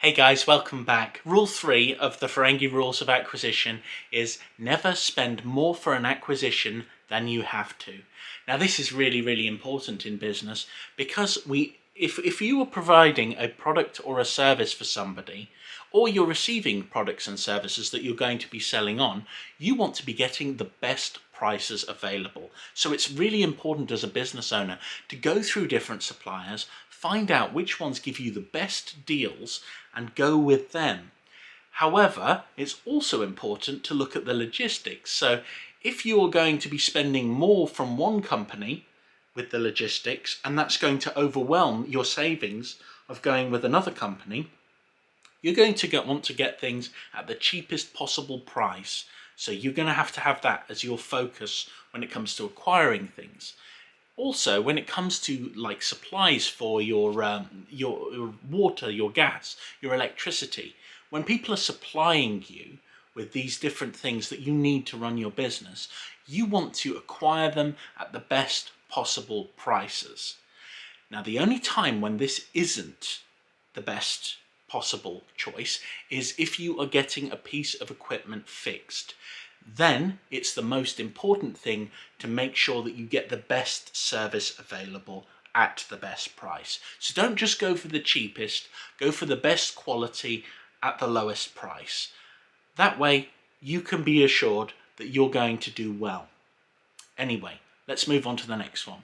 Hey guys, welcome back. Rule 3 of the Ferengi rules of acquisition is never spend more for an acquisition than you have to. Now this is really important in business because if you are providing a product or a service for somebody, or you're receiving products and services that you're going to be selling on, you want to be getting the best prices available. So it's really important as a business owner to go through different suppliers, find out which ones give you the best deals and go with them. However, it's also important to look at the logistics. So if you're going to be spending more from one company with the logistics, and that's going to overwhelm your savings of going with another company, you're going to want to get things at the cheapest possible price. So you're going to have that as your focus when it comes to acquiring things. Also, when it comes to like supplies for your water, your gas, your electricity, when people are supplying you with these different things that you need to run your business, you want to acquire them at the best possible prices. Now, the only time when this isn't the best possible choice is if you are getting a piece of equipment fixed. Then it's the most important thing to make sure that you get the best service available at the best price. So don't just go for the cheapest, go for the best quality at the lowest price. That way you can be assured that you're going to do well. Anyway, let's move on to the next one.